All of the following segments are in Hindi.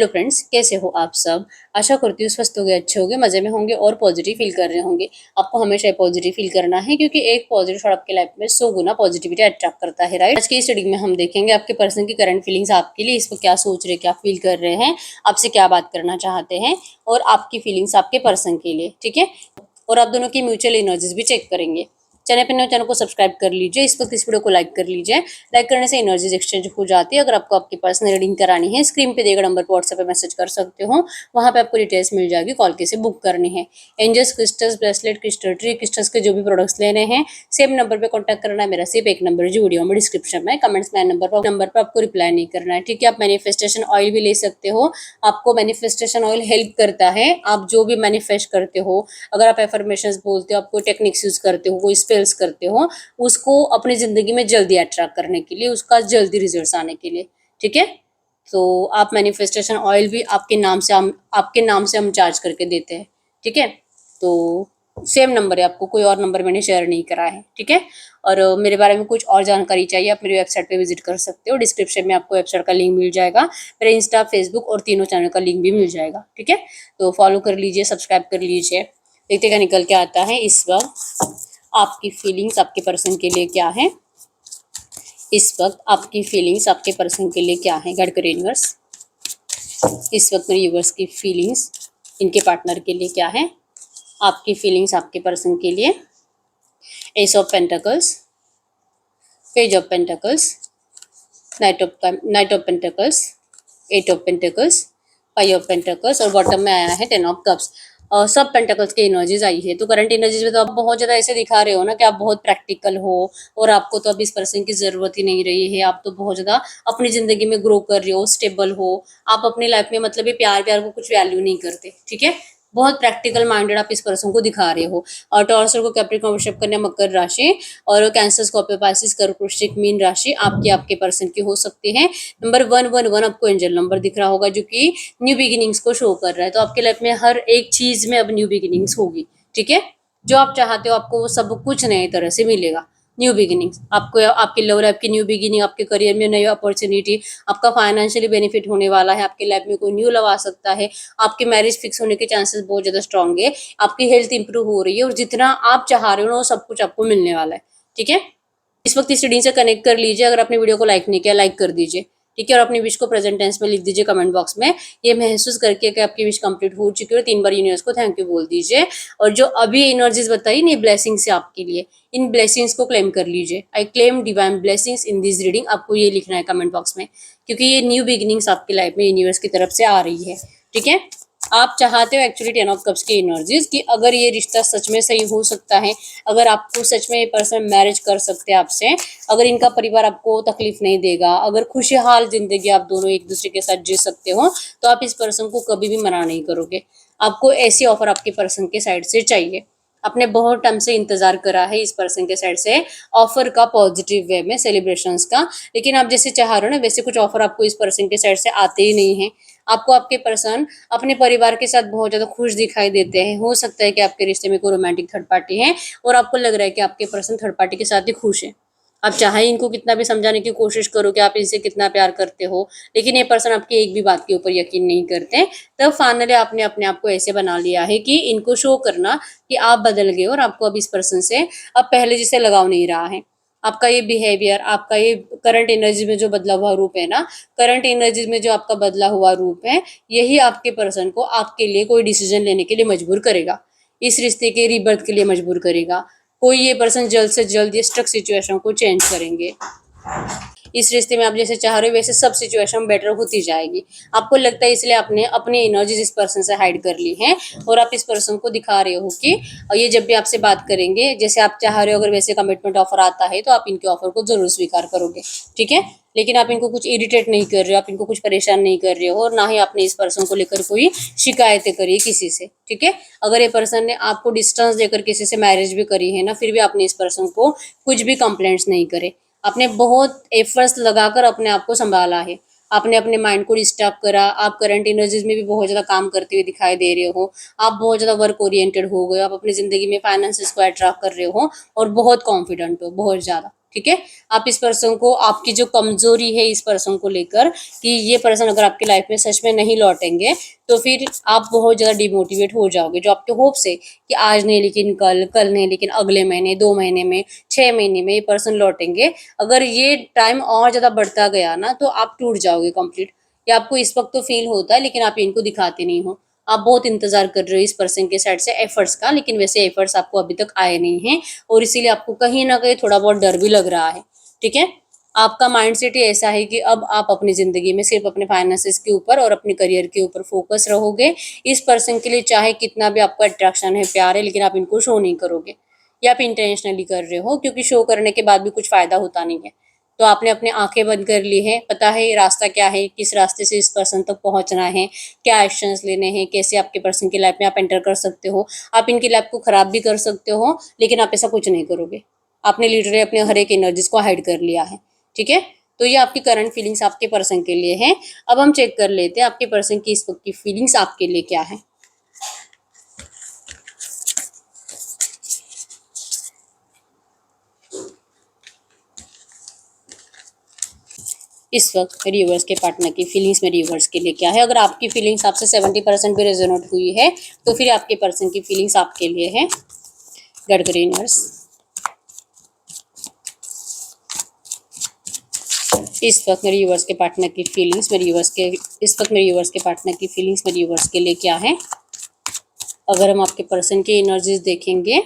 हेलो फ्रेंड्स, कैसे हो आप सब। आशा करती हूँ स्वस्थ होंगे, अच्छे होंगे, मजे में होंगे और पॉजिटिव फील कर रहे होंगे। आपको हमेशा पॉजिटिव फील करना है क्योंकि एक पॉजिटिव थॉट आपके लाइफ में 100 गुना पॉजिटिविटी अट्रैक्ट करता है, राइट। आज की स्टडी में हम देखेंगे आपके पर्सन की करंट फीलिंग्स आपके लिए, इस पर क्या सोच रहे, क्या फील कर रहे हैं, आपसे क्या बात करना चाहते हैं और आपकी फीलिंग्स आपके पर्सन के लिए, ठीक है। और आप दोनों की म्यूचुअल एनर्जीज भी चेक करेंगे। चैनल को सब्सक्राइब कर लीजिए, इस वक्त इस वीडियो को लाइक कर लीजिए। लाइक करने से एनर्जीज एक्सचेंज हो जाती है। अगर आपको आपकी पर्सनल रीडिंग करानी है, स्क्रीन पे दिए गए नंबर पर व्हाट्सएप पे मैसेज कर सकते हो, वहां पे आपको डिटेल्स मिल जाएगी, कॉल कैसे बुक करनी है। Angels, crystals, bracelet, crystal tree, crystals के जो भी प्रोडक्ट्स लेने हैं, सेम नंबर पे कॉन्टैक्ट करना है। मेरा सिर्फ एक नंबर जो वीडियो में डिस्क्रिप्शन में कमेंट्स में नंबर पर आपको रिप्लाई नहीं करना है, ठीक है। आप मैनिफेस्टेशन ऑयल भी ले सकते हो, आपको मैनिफेस्टेशन ऑयल हेल्प करता है। आप जो भी मैनिफेस्ट करते हो, अगर आप एफर्मेशंस बोलते हो, आप कोई टेक्निक्स यूज करते हो, कोई स्पेल्स करते हो, उसको अपनी जिंदगी में जल्दी अट्रैक्ट करने के लिए, उसका जल्दी रिजल्ट्स आने के लिए, ठीक है। तो आप मैनिफेस्टेशन ऑयल भी आपके नाम से हम चार्ज करके देते हैं, ठीक है। तो सेम नंबर है, आपको कोई और नंबर मैंने शेयर नहीं करा है, ठीक है। और मेरे बारे में कुछ और जानकारी चाहिए, आप मेरी वेबसाइट पे विजिट कर सकते हो। डिस्क्रिप्शन में आपको वेबसाइट का लिंक मिल जाएगा, मेरे इंस्टा, फेसबुक और तीनों चैनल का लिंक भी मिल जाएगा, ठीक है। तो फॉलो कर लीजिए, सब्सक्राइब कर लीजिए। देखते क्या निकल के आता है इस वक्त। आपकी फीलिंग्स आपके पर्सन के लिए क्या है इस वक्त, आपकी फीलिंग्स आपके पर्सन के लिए क्या है। गाइड करिए यूनिवर्स, इस वक्त मेरे यूनिवर्स की फीलिंग्स इनके पार्टनर के लिए क्या है। आपकी फीलिंग्स आपके पर्सन के लिए। Ace of pentacles, page of pentacles, knight of pentacles, eight of pentacles, five of pentacles और बॉटम में आया है 10 ऑफ कप्स। सब पेंटिकल्स की एनर्जीज आई है। तो करंट एनर्जीज में तो आप बहुत ज्यादा ऐसे दिखा रहे हो ना कि आप बहुत प्रैक्टिकल हो और आपको तो अब इस पर्सन की जरूरत ही नहीं रही है। आप तो बहुत ज्यादा अपनी जिंदगी में ग्रो कर रहे हो, स्टेबल हो। आप अपनी लाइफ में मतलब ये प्यार प्यार को कुछ वैल्यू नहीं करते, ठीक है। बहुत प्रैक्टिकल माइंडेड आप इस पर्सन को दिखा रहे हो। और टॉरस को कैप्रिकॉर्न वृषभ कन्या मकर राशि और कैंसर, स्कॉर्पियो, पाइसिस, कर्क, वृश्चिक, मीन राशि आपके पर्सन की हो सकती है। नंबर 111 आपको एंजल नंबर दिख रहा होगा जो कि न्यू बिगिनिंग्स को शो कर रहा है। तो आपके लाइफ में हर एक चीज में अब न्यू बिगिनिंग्स होगी, ठीक है। जो आप चाहते हो आपको वो सब कुछ नई तरह से मिलेगा। न्यू बिगिनिंग्स आपको, आपकी लव लाइफ की न्यू बिगिनिंग, आपके करियर में नई अपॉर्चुनिटी, आपका फाइनेंशियली बेनिफिट होने वाला है। आपके लाइफ में कोई न्यू लव आ सकता है। आपकी मैरिज फिक्स होने के चांसेस बहुत ज्यादा स्ट्रांग है। आपकी हेल्थ इंप्रूव हो रही है और जितना आप चाह रहे हो ना वो सब कुछ आपको मिलने वाला है, ठीक है। इस वक्त इस रीडिंग से कनेक्ट कर लीजिए। अगर आपने वीडियो को लाइक नहीं किया, लाइक कर दीजिए, ठीक है। और अपनी विश को प्रेजेंट टेंस में लिख दीजिए कमेंट बॉक्स में, ये महसूस करके कि आपकी विश कंप्लीट हो चुकी है। 3 बार यूनिवर्स को थैंक यू बोल दीजिए। और जो अभी एनर्जीज बताई ना, ब्लेसिंग्स है आपके लिए, इन ब्लेसिंग्स को क्लेम कर लीजिए। I claim divine blessings in this reading. आपको ये लिखना है कमेंट बॉक्स में, क्योंकि ये न्यू बिगिनिंग्स आपकी लाइफ में यूनिवर्स की तरफ से आ रही है, ठीक है। आप चाहते हो एक्चुअली 10 ऑफ कप्स की एनर्जीज कि अगर ये रिश्ता सच में सही हो सकता है, अगर आपको सच में ये पर्सन मैरिज कर सकते हैं आपसे, अगर इनका परिवार आपको तकलीफ नहीं देगा, अगर खुशहाल जिंदगी आप दोनों एक दूसरे के साथ जी सकते हो, तो आप इस पर्सन को कभी भी मना नहीं करोगे। आपको ऐसी ऑफर आपके पर्सन के साइड से चाहिए। आपने बहुत टाइम से इंतजार करा है इस पर्सन के साइड से ऑफर का, पॉजिटिव वे में, सेलिब्रेशंस का। लेकिन आप जैसे चाह रहे हो ना वैसे कुछ ऑफर आपको इस पर्सन के साइड से आते ही नहीं है। आपको आपके पर्सन अपने परिवार के साथ बहुत ज्यादा खुश दिखाई देते हैं। हो सकता है कि आपके रिश्ते में कोई रोमांटिक थर्ड पार्टी है और आपको लग रहा है कि आपके पर्सन थर्ड पार्टी के साथ ही खुश है। आप चाहे इनको कितना भी समझाने की कोशिश करो कि आप इनसे कितना प्यार करते हो, लेकिन ये पर्सन आपकी एक भी बात के ऊपर यकीन नहीं करते। तब फाइनली आपने अपने आप को ऐसे बना लिया है कि इनको शो करना कि आप बदल गए और आपको अब इस पर्सन से अब पहले जैसे लगाव नहीं रहा है। आपका ये बिहेवियर, आपका ये करंट एनर्जी में जो बदला हुआ रूप है ना, करंट एनर्जी में जो आपका बदला हुआ रूप है, यही आपके पर्सन को आपके लिए कोई डिसीजन लेने के लिए मजबूर करेगा, इस रिश्ते के रीबर्थ के लिए मजबूर करेगा। कोई ये पर्सन जल्द से जल्द ये स्ट्रक सिचुएशन को चेंज करेंगे। इस रिश्ते में आप जैसे चाह रहे हो वैसे सब सिचुएशन बेटर होती जाएगी। आपको लगता है इसलिए आपने अपनी एनर्जी इस पर्सन से हाइड कर ली है और आप इस पर्सन को दिखा रहे हो कि ये जब भी आपसे बात करेंगे जैसे आप चाह रहे हो, अगर वैसे कमिटमेंट ऑफर आता है तो आप इनके ऑफर को जरूर स्वीकार करोगे, ठीक है। लेकिन आप इनको कुछ इरिटेट नहीं कर रहे हो, आप इनको कुछ परेशान नहीं कर रहे हो और ना ही आपने इस पर्सन को लेकर कोई शिकायतें करी किसी से, ठीक है। अगर ये पर्सन ने आपको डिस्टेंस देकर किसी से मैरिज भी करी है ना, फिर भी आपने इस पर्सन को कुछ भी कंप्लेंट्स नहीं करे। आपने बहुत एफर्ट्स लगाकर अपने आप को संभाला है। आपने अपने माइंड को डिस्टर्ब करा। आप करंट एनर्जीज में भी बहुत ज्यादा काम करते हुए दिखाई दे रहे हो। आप बहुत ज्यादा वर्क ओरिएंटेड हो गए। आप अपनी जिंदगी में फाइनेंसेस को अट्रैक्ट कर रहे हो और बहुत कॉन्फिडेंट हो, बहुत ज्यादा, ठीक है। आप इस पर्सन को, आपकी जो कमजोरी है इस पर्सन को लेकर कि ये पर्सन अगर आपकी लाइफ में सच में नहीं लौटेंगे तो फिर आप बहुत ज़्यादा डिमोटिवेट हो जाओगे। जो आपके होप्स है कि आज नहीं लेकिन कल, कल नहीं लेकिन अगले महीने, 2 महीने में, 6 महीने में ये पर्सन लौटेंगे, अगर ये टाइम और ज़्यादा बढ़ता गया ना तो आप टूट जाओगे कंप्लीट। ये आपको इस वक्त तो फील होता है लेकिन आप इनको दिखाते नहीं हो। आप बहुत इंतजार कर रहे हो इस पर्सन के साइड से एफर्ट्स का, लेकिन वैसे एफर्ट्स आपको अभी तक आए नहीं हैं और इसीलिए आपको कहीं ना कहीं थोड़ा बहुत डर भी लग रहा है। ठीक है। आपका माइंडसेट ही ऐसा है कि अब आप अपनी ज़िंदगी में सिर्फ अपने फाइनेंसेस के ऊपर और अपने करियर के ऊपर फोकस रहोगे। इस पर्सन के लिए चाहे कितना भी आपको अट्रैक्शन है, प्यार है, लेकिन आप इनको शो नहीं करोगे। या आप इंटेंशनली कर रहे हो, क्योंकि शो करने के बाद भी कुछ फ़ायदा होता नहीं है। तो आपने अपने आंखें बंद कर ली हैं, पता है रास्ता क्या है, किस रास्ते से इस पर्सन तक पहुंचना है, क्या एक्शंस लेने हैं, कैसे आपके पर्सन की लाइफ में आप एंटर कर सकते हो। आप इनकी लाइफ को ख़राब भी कर सकते हो, लेकिन आप ऐसा कुछ नहीं करोगे। आपने लिटरली अपने हर एक एनर्जीज को हाइड कर लिया है। ठीक है। तो ये आपकी करंट फीलिंग्स आपके पर्सन के लिए हैं। अब हम चेक कर लेते हैं आपके पर्सन की इस वक्त की फीलिंग्स आपके लिए क्या है। इस वक्त मेरी व्यूअर्स के पार्टनर की फीलिंग्स मेरी व्यूअर्स के लिए क्या है। अगर आपकी फीलिंग्स आपसे 70% भी रेजोनेट हुई है तो फिर आपके पर्सन की फीलिंग्स आपके लिए है। गडकरी यूनिवर्स, इस वक्त मेरी व्यूअर्स के पार्टनर की फीलिंग्स मेरी व्यूअर्स के इस वक्त मेरी व्यूअर्स के पार्टनर की फीलिंग्स मेरी व्यूअर्स के लिए क्या है। अगर हम आपके पर्सन की एनर्जीज देखेंगे,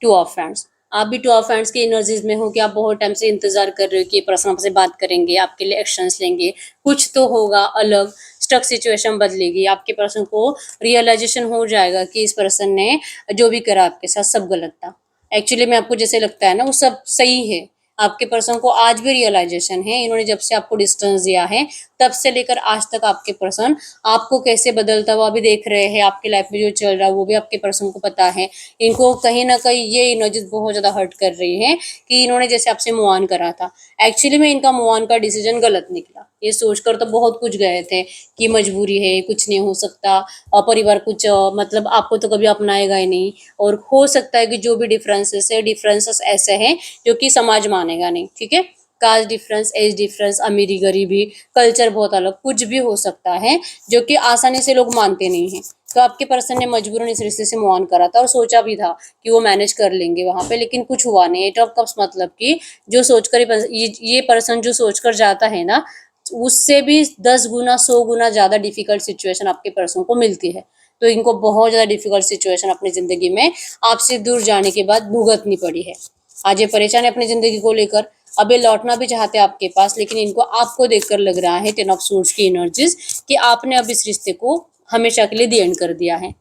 टू ऑफ फ्रेंड्स, आप भी टू ऑफ फ्रेंड्स की एनर्जीज में हो कि आप बहुत टाइम से इंतजार कर रहे हो कि ये पर्सन आपसे बात करेंगे, आपके लिए एक्शंस लेंगे, कुछ तो होगा अलग, स्टक सिचुएशन बदलेगी, आपके पर्सन को रियलाइजेशन हो जाएगा कि इस पर्सन ने जो भी करा आपके साथ सब गलत था। एक्चुअली में आपको जैसे लगता है ना वो सब सही है। आपके पर्सन को आज भी रियलाइजेशन है, इन्होंने जब से आपको डिस्टेंस दिया है तब से लेकर आज तक आपके पर्सन आपको कैसे बदलता हुआ भी देख रहे हैं। आपकी लाइफ में जो चल रहा है वो भी आपके पर्सन को पता है। इनको कहीं ना कहीं ये एनर्जीज बहुत ज़्यादा हर्ट कर रही है कि इन्होंने जैसे आपसे मूव ऑन करा था, एक्चुअली में इनका मूव ऑन का डिसीजन गलत निकला। ये सोचकर तो बहुत कुछ गए थे कि मजबूरी है, कुछ नहीं हो सकता, और परिवार कुछ मतलब आपको तो कभी अपनाएगा ही नहीं, और हो सकता है कि जो भी डिफरेंसेस है, डिफरेंसेस ऐसे हैं जो कि समाज मानेगा नहीं। ठीक है। कास्ट डिफरेंस, एज डिफरेंस, अमीरी गरीबी, कल्चर बहुत अलग, कुछ भी हो सकता है जो कि आसानी से लोग मानते नहीं हैं। तो आपके पर्सन ने मजबूरन इस रिश्ते से मूव ऑन करा था और सोचा भी था कि वो मैनेज कर लेंगे वहां पे, लेकिन कुछ हुआ नहीं। एट ऑफ कप्स मतलब कि जो सोचकर ये पर्सन जो सोचकर जाता है ना, उससे भी 10 गुना 100 गुना ज्यादा डिफिकल्ट सिचुएशन आपके पर्सन को मिलती है। तो इनको बहुत ज्यादा डिफिकल्ट सिचुएशन अपनी जिंदगी में आपसे दूर जाने के बाद भुगतनी पड़ी है। आज ये परेशान है अपनी जिंदगी को लेकर। अब ये लौटना भी चाहते हैं आपके पास, लेकिन इनको आपको देखकर लग रहा है, 10 ऑफ सोर्ड्स की एनर्जीज, कि आपने अब इस रिश्ते को हमेशा के लिए दी एंड कर दिया है।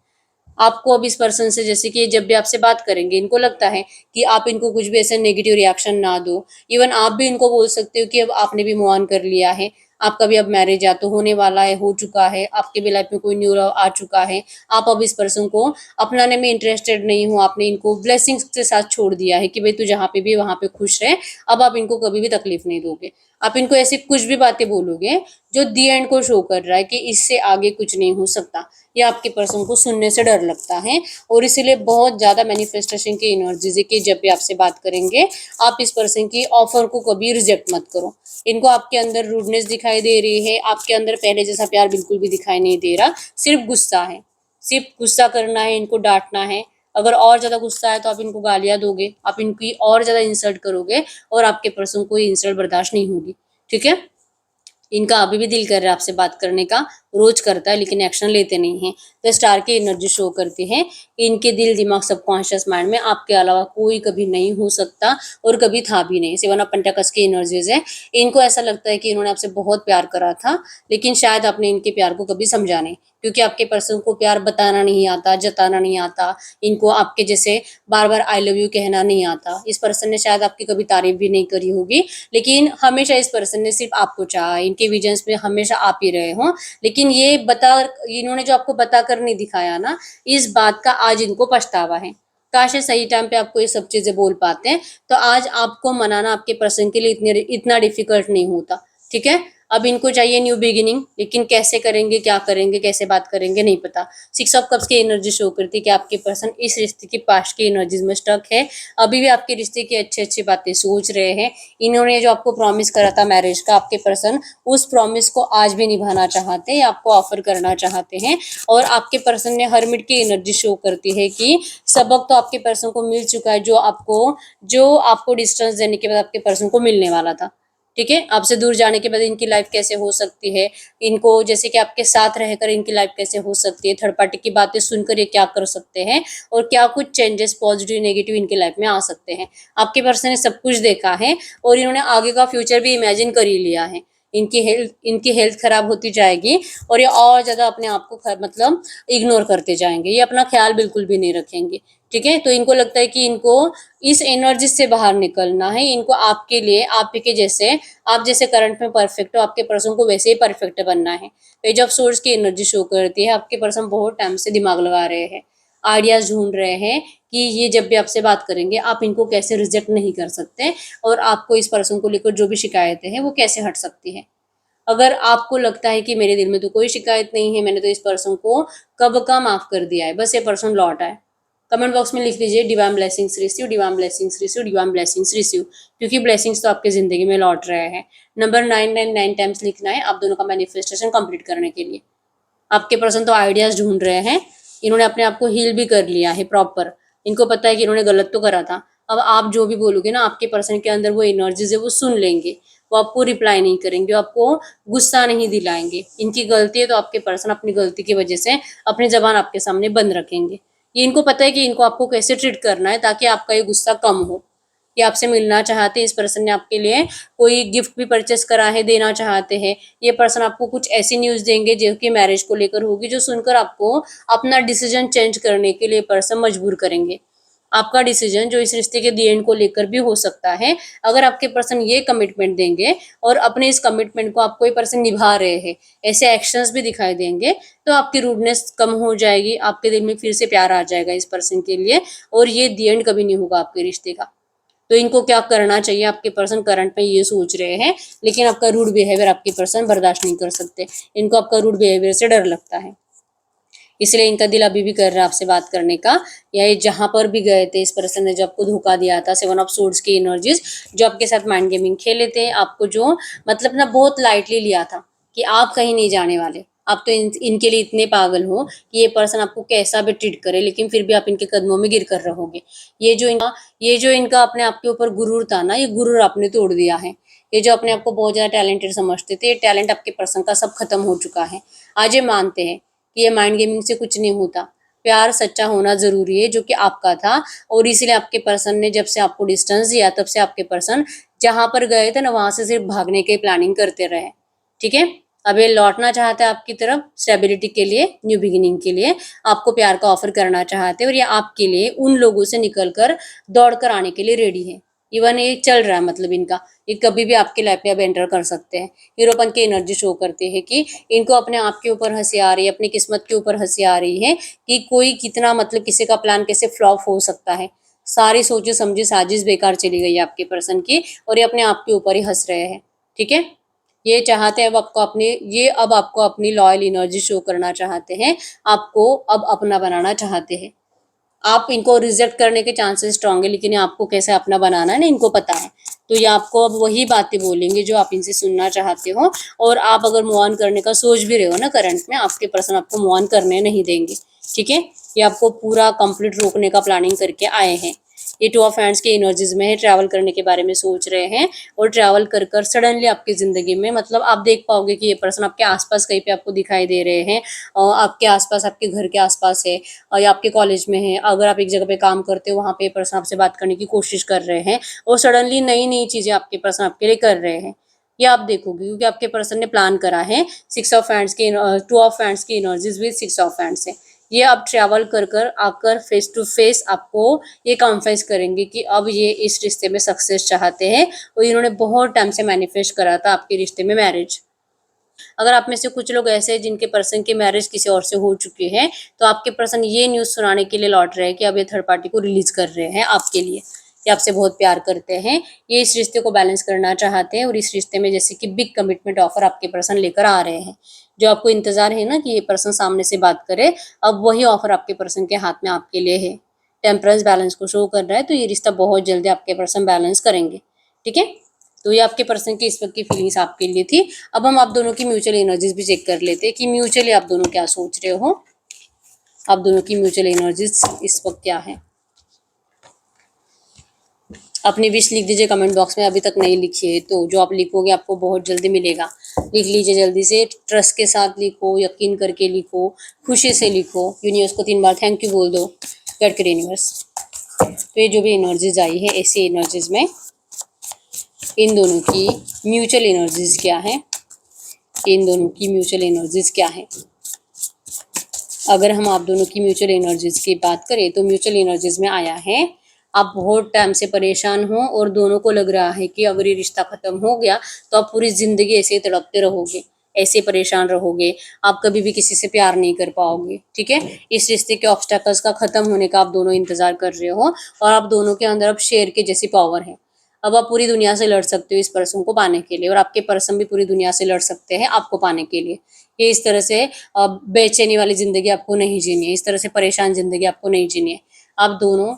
आपको अब इस पर्सन से, जैसे कि जब भी आपसे बात करेंगे इनको लगता है कि आप इनको कुछ भी ऐसा नेगेटिव रिएक्शन ना दो। इवन आप भी इनको बोल सकते हो कि अब आपने भी मूव ऑन कर लिया है, आपका भी अब मैरिज या तो होने वाला है, हो चुका है, आपके भी लाइफ में कोई न्यू लव आ चुका है, आप अब इस पर्सन को अपनाने में इंटरेस्टेड नहीं हो, आपने इनको ब्लेसिंग्स के साथ छोड़ दिया है कि भाई तू जहाँ पे भी वहाँ पे खुश रहे, अब आप इनको कभी भी तकलीफ नहीं दोगे। आप इनको ऐसी कुछ भी बातें बोलोगे जो दी एंड को शो कर रहा है कि इससे आगे कुछ नहीं हो सकता। ये आपके पर्सन को सुनने से डर लगता है और इसीलिए बहुत ज़्यादा मैनिफेस्टेशन की एनर्जीज है कि जब भी आपसे बात करेंगे आप इस पर्सन की ऑफर को कभी रिजेक्ट मत करो। इनको आपके अंदर रूडनेस दिखाई दे रही है, आपके अंदर पहले जैसा प्यार बिल्कुल भी दिखाई नहीं दे रहा, सिर्फ गुस्सा है, सिर्फ गुस्सा करना है, इनको डांटना है। अगर और ज़्यादा गुस्सा है तो आप इनको गालियाँ दोगे, आप इनकी और ज़्यादा इंसल्ट करोगे और आपके पर्सन को ये इंसल्ट बर्दाश्त नहीं होगी। ठीक है। इनका अभी भी दिल कर रहा है आपसे बात करने का, रोज करता है लेकिन एक्शन लेते नहीं हैं। तो स्टार की एनर्जी शो करती है इनके दिल दिमाग सबकॉन्शियस माइंड में आपके अलावा कोई कभी नहीं हो सकता और कभी था भी नहीं। 7 ऑफ पेंटाकल्स की एनर्जीज है। इनको ऐसा लगता है कि इन्होंने आपसे बहुत प्यार करा था, लेकिन शायद आपने इनके प्यार को कभी समझा नहीं, क्योंकि आपके पर्सन को प्यार बताना नहीं आता, जताना नहीं आता, इनको आपके जैसे बार बार आई लव यू कहना नहीं आता। इस पर्सन ने शायद आपकी कभी तारीफ भी नहीं करी होगी, लेकिन हमेशा इस पर्सन ने सिर्फ आपको चाहा, इनके विजन्स में हमेशा आप ही रहे हो। लेकिन ये इन्होंने जो आपको बता कर नहीं दिखाया ना, इस बात का आज इनको पछतावा है। काश ये सही टाइम पे आपको ये सब चीजें बोल पाते हैं तो आज आपको मनाना आपके पर्सन के लिए इतने इतना डिफिकल्ट नहीं होता। ठीक है। अब इनको चाहिए न्यू बिगिनिंग, लेकिन कैसे करेंगे, क्या करेंगे, कैसे बात करेंगे, नहीं पता। 6 ऑफ कप्स की एनर्जी शो करती है कि आपके पर्सन इस रिश्ते की पास्ट की एनर्जीज में स्टक है, अभी भी आपके रिश्ते की अच्छी अच्छी बातें सोच रहे हैं। इन्होंने जो आपको प्रॉमिस करा था मैरिज का, आपके पर्सन उस प्रॉमिस को आज भी निभाना चाहते हैं, आपको ऑफर करना चाहते हैं। और आपके पर्सन ने हर्मिट की एनर्जी शो करती है कि सबक तो आपके पर्सन को मिल चुका है, जो आपको डिस्टेंस देने के बाद आपके पर्सन को मिलने वाला था। ठीक है, आपसे दूर जाने के बाद इनकी लाइफ कैसे हो सकती है, इनको जैसे कि आपके साथ रहकर इनकी लाइफ कैसे हो सकती है, थर्ड पार्टी की बातें सुनकर ये क्या कर सकते हैं, और क्या कुछ चेंजेस पॉजिटिव नेगेटिव इनके लाइफ में आ सकते हैं। आपके पर्सन ने सब कुछ देखा है और इन्होंने आगे का फ्यूचर भी इमेजिन कर ही लिया है। इनकी हेल्थ खराब होती जाएगी और ये और ज्यादा अपने आप को मतलब इग्नोर करते जाएंगे, ये अपना ख्याल बिल्कुल भी नहीं रखेंगे। ठीक है, तो इनको लगता है कि इनको इस एनर्जी से बाहर निकलना है, इनको आपके लिए आप के जैसे, आप जैसे करंट में परफेक्ट हो, आपके पर्सन को वैसे ही परफेक्ट बनना है। पेज ऑफ सोर्स की एनर्जी शो करती है आपके पर्सन बहुत टाइम से दिमाग लगा रहे हैं, आइडियाज ढूंढ रहे हैं कि ये जब भी आपसे बात करेंगे आप इनको कैसे रिजेक्ट नहीं कर सकते, और आपको इस पर्सन को लेकर जो भी शिकायतें हैं वो कैसे हट सकती है। अगर आपको लगता है कि मेरे दिल में तो कोई शिकायत नहीं है, मैंने तो इस पर्सन को कब का माफ कर दिया है, बस ये पर्सन लौट आए, कमेंट बॉक्स में लिख लीजिए divine blessings receive, divine blessings receive, divine blessings receive, क्योंकि ब्लेसिंग्स तो आपके जिंदगी में लौट रहे हैं। नंबर 999 टाइम्स लिखना है आप दोनों का मैनिफेस्टेशन कंप्लीट करने के लिए। आपके पर्सन तो आइडियाज ढूंढ रहे हैं, इन्होंने अपने आप को हील भी कर लिया है प्रॉपर, इनको पता है कि इन्होंने गलत तो करा था। अब आप जो भी बोलोगे ना, आपके पर्सन के अंदर वो एनर्जीज है वो सुन लेंगे, वो आपको रिप्लाई नहीं करेंगे, वो आपको गुस्सा नहीं दिलाएंगे। इनकी गलती है तो आपके पर्सन अपनी गलती की वजह से अपनी जबान आपके सामने बंद रखेंगे। ये इनको पता है कि इनको आपको कैसे ट्रीट करना है ताकि आपका ये गुस्सा कम हो। ये आपसे मिलना चाहते हैं, इस पर्सन ने आपके लिए कोई गिफ्ट भी परचेस करा है, देना चाहते हैं। ये पर्सन आपको कुछ ऐसी न्यूज देंगे जो कि मैरिज को लेकर होगी, जो सुनकर आपको अपना डिसीजन चेंज करने के लिए पर्सन मजबूर करेंगे। आपका डिसीजन जो इस रिश्ते के दी एंड को लेकर भी हो सकता है, अगर आपके पर्सन ये कमिटमेंट देंगे और अपने इस कमिटमेंट को आपको ये पर्सन निभा रहे हैं, ऐसे एक्शंस भी दिखाई देंगे, तो आपकी रूडनेस कम हो जाएगी, आपके दिल में फिर से प्यार आ जाएगा इस पर्सन के लिए, और ये दी एंड कभी नहीं होगा आपके रिश्ते का। तो इनको क्या करना चाहिए, आपके पर्सन करंट में ये सोच रहे हैं, लेकिन आपका रूड बिहेवियर आपके पर्सन बर्दाश्त नहीं कर सकते, इनको आपका रूड बिहेवियर से डर लगता है, इसलिए इनका दिल अभी भी कर रहा है आपसे बात करने का। या ये जहां पर भी गए थे, इस पर्सन ने जो आपको धोखा दिया था, 7 ऑफ सोर्ड्स की एनर्जीज, जो आपके साथ माइंड गेमिंग खेले थे, आपको जो मतलब ना बहुत लाइटली लिया था कि आप कहीं नहीं जाने वाले, आप तो इनके लिए इतने पागल हो कि ये पर्सन आपको कैसा भी ट्रीट करे लेकिन फिर भी आप इनके कदमों में गिर कर रहोगे। ये जो इनका अपने आप के ऊपर गुरूर था ना, ये गुरूर आपने तोड़ दिया है। ये जो अपने आप को बहुत ज्यादा टैलेंटेड समझते थे, ये टैलेंट आपके पर्सन का सब खत्म हो चुका है। आज ये मानते हैं कि ये माइंड गेमिंग से कुछ नहीं होता, प्यार सच्चा होना जरूरी है, जो कि आपका था। और इसीलिए आपके पर्सन ने जब से आपको डिस्टेंस दिया, तब से आपके पर्सन जहां पर गए थे ना, वहां से सिर्फ भागने की प्लानिंग करते रहे। ठीक है, अब ये लौटना चाहते हैं आपकी तरफ स्टेबिलिटी के लिए, न्यू बिगिनिंग के लिए, आपको प्यार का ऑफर करना चाहते हैं, और ये आपके लिए उन लोगों से निकलकर दौड़ कर आने के लिए रेडी है। इवन ये चल रहा है, मतलब इनका ये कभी भी आपकी लाइफ में अब एंटर कर सकते हैं। हीरोपन की एनर्जी शो करती है कि इनको अपने आप के ऊपर हंसी आ रही है, अपनी किस्मत के ऊपर हंसी आ रही है कि कोई कितना मतलब किसी का प्लान कैसे फ्लॉप हो सकता है। सारी सोची समझी साजिश बेकार चली गई है आपके पर्सन की, और ये अपने आप के ऊपर ही हंस रहे हैं। ठीक है, ये चाहते हैं अब आपको अपनी लॉयल एनर्जी शो करना चाहते हैं, आपको अब अपना बनाना चाहते हैं। आप इनको रिजेक्ट करने के चांसेस स्ट्रांग है, लेकिन ये आपको कैसे अपना बनाना है ना, इनको पता है। तो ये आपको अब वही बातें बोलेंगे जो आप इनसे सुनना चाहते हो। और आप अगर मूव ऑन करने का सोच भी रहे हो ना करंट में, आपके पर्सन आपको मूव ऑन करने नहीं देंगे। ठीक है, ये आपको पूरा कंप्लीट रोकने का प्लानिंग करके आए हैं। ये 2 ऑफ हैंड्स की एनर्जीज में है, ट्रैवल करने के बारे में सोच रहे हैं, और ट्रैवल कर कर सडनली आपकी जिंदगी में मतलब आप देख पाओगे कि ये पर्सन आपके आसपास कहीं पे आपको दिखाई दे रहे हैं, और आपके आसपास, आपके घर के आसपास है, और या आपके कॉलेज में है। अगर आप एक जगह पे काम करते हो, वहाँ पे पर्सन आपसे बात करने की कोशिश कर रहे हैं, और सडनली नई नई चीजें आपके पर्सन आपके लिए कर रहे हैं। ये आप देखोगे क्योंकि आपके पर्सन ने प्लान करा है। 2 ऑफ हैंड्स की एनर्जीज विद 6 ऑफ हैंड्स है। ये अब ट्रैवल कर कर आकर फेस टू फेस आपको ये कॉन्फेस करेंगे कि अब ये इस रिश्ते में सक्सेस चाहते हैं, और इन्होंने बहुत टाइम से मैनिफेस्ट करा था आपके रिश्ते में मैरिज। अगर आप में से कुछ लोग ऐसे हैं जिनके पर्सन की मैरिज किसी और से हो चुकी है, तो आपके पर्सन ये न्यूज सुनाने के लिए लौट रहे हैं कि अब ये थर्ड पार्टी को रिलीज कर रहे हैं आपके लिए। ये आपसे बहुत प्यार करते हैं, ये इस रिश्ते को बैलेंस करना चाहते हैं और इस रिश्ते में जैसे कि बिग कमिटमेंट ऑफर आपके पर्सन लेकर आ रहे हैं। जो आपको इंतजार है ना कि ये पर्सन सामने से बात करे, अब वही ऑफर आपके पर्सन के हाथ में आपके लिए है। टेम्परेंस बैलेंस को शो कर रहा है, तो ये रिश्ता बहुत जल्दी आपके पर्सन बैलेंस करेंगे। ठीक है, तो ये आपके पर्सन की इस वक्त की फीलिंग्स आपके लिए थी। अब हम आप दोनों की म्यूचुअल एनर्जीज भी चेक कर लेते हैं कि म्यूचुअली आप दोनों क्या सोच रहे हो। आप दोनों की म्यूचुअल एनर्जीज इस वक्त क्या है। अपनी विश लिख दीजिए कमेंट बॉक्स में, अभी तक नहीं लिखी है तो जो आप लिखोगे आपको बहुत जल्दी मिलेगा। लिख लीजिए जल्दी से, ट्रस्ट के साथ लिखो, यकीन करके लिखो, खुशी से लिखो। यूनिवर्स को 3 बार थैंक यू बोल दो। गॉड के यूनिवर्स, तो ये जो भी एनर्जीज आई है ऐसी एनर्जीज में इन दोनों की म्यूचुअल एनर्जीज क्या है, इन दोनों की म्यूचुअल एनर्जीज क्या है। अगर हम आप दोनों की म्यूचुअल एनर्जीज की बात करें तो म्यूचुअल एनर्जीज में आया है आप बहुत टाइम से परेशान हो और दोनों को लग रहा है कि अगर ये रिश्ता खत्म हो गया तो आप पूरी जिंदगी ऐसे ही तड़पते रहोगे, ऐसे परेशान रहोगे, आप कभी भी किसी से प्यार नहीं कर पाओगे। ठीक है, इस रिश्ते के ऑब्स्टैकल्स का खत्म होने का आप दोनों इंतजार कर रहे हो और आप दोनों के अंदर अब शेर के जैसी पावर है। अब आप पूरी दुनिया से लड़ सकते हो इस पर्सन को पाने के लिए और आपके पर्सन भी पूरी दुनिया से लड़ सकते हैं आपको पाने के लिए। ये इस तरह से बेचैनी वाली जिंदगी आपको नहीं जीनी है, इस तरह से परेशान जिंदगी आपको नहीं जीनी है। आप दोनों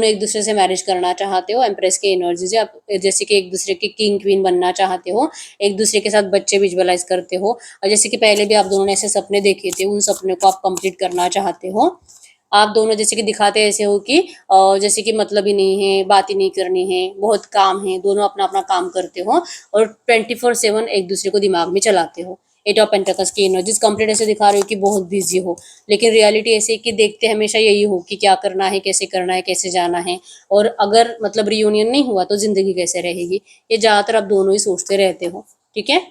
एक दूसरे से मैरिज करना चाहते हो, एम्प्रेस की एनर्जी से आप जैसे कि एक दूसरे की किंग क्वीन बनना चाहते हो, एक दूसरे के साथ बच्चे विजुअलाइज करते हो और जैसे कि पहले भी आप दोनों ने ऐसे सपने देखे थे, उन सपने को आप कंप्लीट करना चाहते हो। आप दोनों जैसे कि दिखाते ऐसे हो कि जैसे कि मतलब ही नहीं है, बात ही नहीं करनी है, बहुत काम है, दोनों अपना अपना काम करते हो और 24/7 एक दूसरे को दिमाग में चलाते हो। 8 ऑफ पेंटिकल्स की एनर्जीज कंप्लीट ऐसे दिखा रहे हो कि बहुत बिजी हो, लेकिन रियलिटी ऐसे कि देखते हमेशा यही हो कि क्या करना है, कैसे जाना है और अगर मतलब रियूनियन नहीं हुआ तो जिंदगी कैसे रहेगी। ये ज्यादातर आप दोनों ही सोचते रहते हो। ठीक है,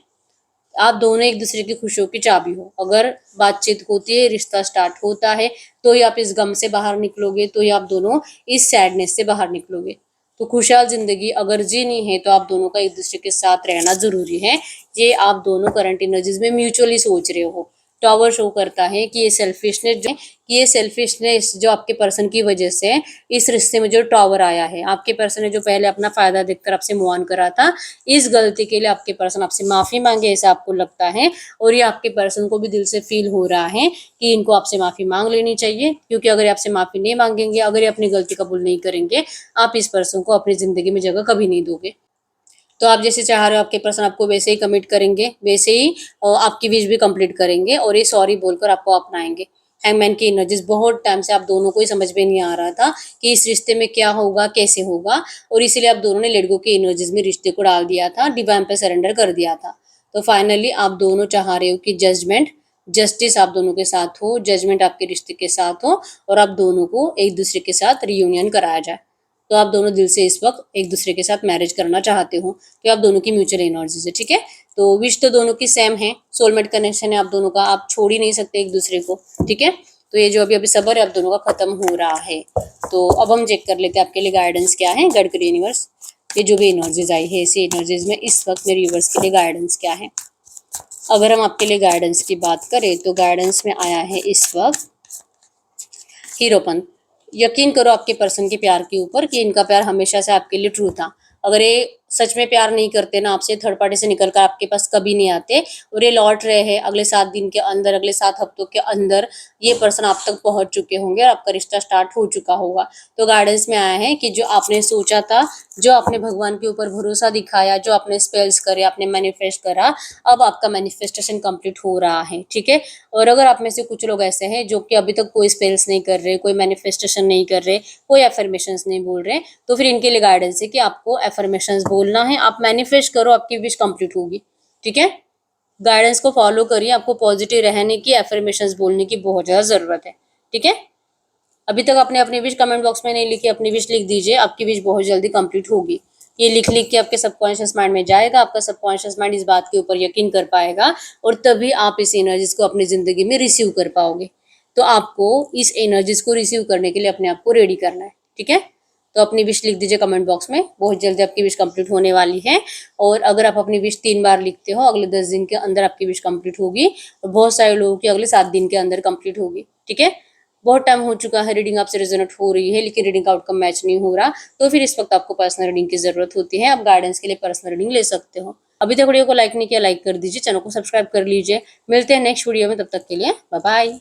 आप दोनों एक दूसरे की खुशियों की चाबी हो। अगर बातचीत होती है, रिश्ता स्टार्ट होता है, तो ही आप इस गम से बाहर निकलोगे, तो ही आप दोनों इस सैडनेस से बाहर निकलोगे। तो खुशहाल जिंदगी अगर जीनी है तो आप दोनों का एक दूसरे के साथ रहना जरूरी है। ये आप दोनों करंट एनर्जीज में म्यूचुअली सोच रहे हो। टॉवर शो करता है कि ये सेल्फिशनेस जो आपके पर्सन की वजह से इस रिश्ते में जो टॉवर आया है, आपके पर्सन ने जो पहले अपना फायदा देखकर आपसे मूव ऑन करा था, इस गलती के लिए आपके पर्सन आपसे माफी मांगे ऐसा आपको लगता है और ये आपके पर्सन को भी दिल से फील हो रहा है कि इनको आपसे माफी मांग लेनी चाहिए, क्योंकि अगर ये आपसे माफी नहीं मांगेंगे, अगर ये अपनी गलती कबूल नहीं करेंगे, आप इस पर्सन को अपनी जिंदगी में जगह कभी नहीं दोगे। तो आप जैसे चाह रहे हो आपके पर्सन आपको वैसे ही कमिट करेंगे, वैसे ही आपकी विश भी कंप्लीट करेंगे और ये सॉरी बोलकर आपको अपनाएंगे। हैंगमैन की एनर्जीज बहुत टाइम से आप दोनों को ही समझ में नहीं आ रहा था कि इस रिश्ते में क्या होगा, कैसे होगा, और इसीलिए आप दोनों ने लेट गो की एनर्जीज में रिश्ते को डाल दिया था, डिवाइन पे सरेंडर कर दिया था। तो फाइनली आप दोनों चाह रहे हो कि जस्टिस आप दोनों के साथ हो, जजमेंट आपके रिश्ते के साथ हो और आप दोनों को एक दूसरे के साथ रियूनियन कराया जाए। तो आप दोनों दिल से इस वक्त एक दूसरे के साथ मैरिज करना चाहते हो, तो आप दोनों की म्यूचुअल एनर्जीज है। ठीक है, तो विश तो दोनों की सेम है, सोलमेट कनेक्शन है आप दोनों का, आप छोड़ ही नहीं सकते एक दूसरे को। ठीक है, तो ये जो अभी अभी सबर है आप दोनों का खत्म हो रहा है। तो अब हम चेक कर लेते हैं आपके लिए गाइडेंस क्या है। गॉड के यूनिवर्स, ये जो भी एनर्जीज आई है ऐसी एनर्जीज में इस वक्त मेरे यूनिवर्स के लिए गाइडेंस क्या है। अगर हम आपके लिए गाइडेंस की बात करें तो गाइडेंस में आया है इस वक्त हीरोपन। यकीन करो आपके पर्सन के प्यार के ऊपर कि इनका प्यार हमेशा से आपके लिए ट्रू था। अगर ये सच में प्यार नहीं करते ना आपसे, थर्ड पार्टी से निकल कर आपके पास कभी नहीं आते और ये लौट रहे हैं अगले 7 दिन के अंदर, अगले 7 हफ्तों के अंदर ये पर्सन आप तक पहुंच चुके होंगे और आपका रिश्ता स्टार्ट हो चुका होगा। तो गाइडेंस में आया है कि जो आपने सोचा था, जो आपने भगवान के ऊपर भरोसा दिखाया, जो आपने स्पेल्स करे, आपने मैनिफेस्ट करा, अब आपका मैनिफेस्टेशन कंप्लीट हो रहा है। ठीक है, और अगर आप में से कुछ लोग ऐसे हैं जो कि अभी तक कोई स्पेल्स नहीं कर रहे, कोई मैनिफेस्टेशन नहीं कर रहे, कोई एफर्मेशंस नहीं बोल रहे, तो फिर इनके लिए गाइडेंस है कि आपको एफर्मेशंस बोलना है, आप मैनिफेस्ट करो, आपकी विश कंप्लीट होगी। ठीक है, गाइडेंस को फॉलो करिए, आपको पॉजिटिव रहने की, एफर्मेशंस बोलने की बहुत ज्यादा जरूरत है। ठीक है, अभी तक आपने अपनी विश कमेंट बॉक्स में नहीं लिखी, अपनी विश लिख दीजिए, आपकी विश बहुत जल्दी कंप्लीट होगी। ये लिख लिख के आपके सबकॉन्शियस माइंड में जाएगा, आपका सबकॉन्शियस माइंड इस बात के ऊपर यकीन कर पाएगा और तभी आप इस एनर्जीज को अपनी जिंदगी में रिसीव कर पाओगे। तो आपको इस एनर्जीज को रिसीव करने के लिए अपने आप को रेडी करना है। ठीक है, तो अपनी विश लिख दीजिए कमेंट बॉक्स में, बहुत जल्दी आपकी विश कंप्लीट होने वाली है। और अगर आप अपनी विश 3 बार लिखते हो, अगले 10 दिन के अंदर आपकी विश कंप्लीट होगी और बहुत सारे लोगों की अगले 7 दिन के अंदर कंप्लीट होगी। ठीक है, बहुत टाइम हो चुका है, रीडिंग आपसे रेजोनेट हो रही है लेकिन रीडिंग का आउटकम मैच नहीं हो रहा, तो फिर इस वक्त आपको पर्सनल रीडिंग की जरूरत होती है। आप गाइडेंस के लिए पर्सनल रीडिंग ले सकते हो। अभी तक वीडियो को लाइक नहीं किया, लाइक कर दीजिए, चैनल को सब्सक्राइब कर लीजिए। मिलते हैं नेक्स्ट वीडियो में, तब तक के लिए बाय बाय।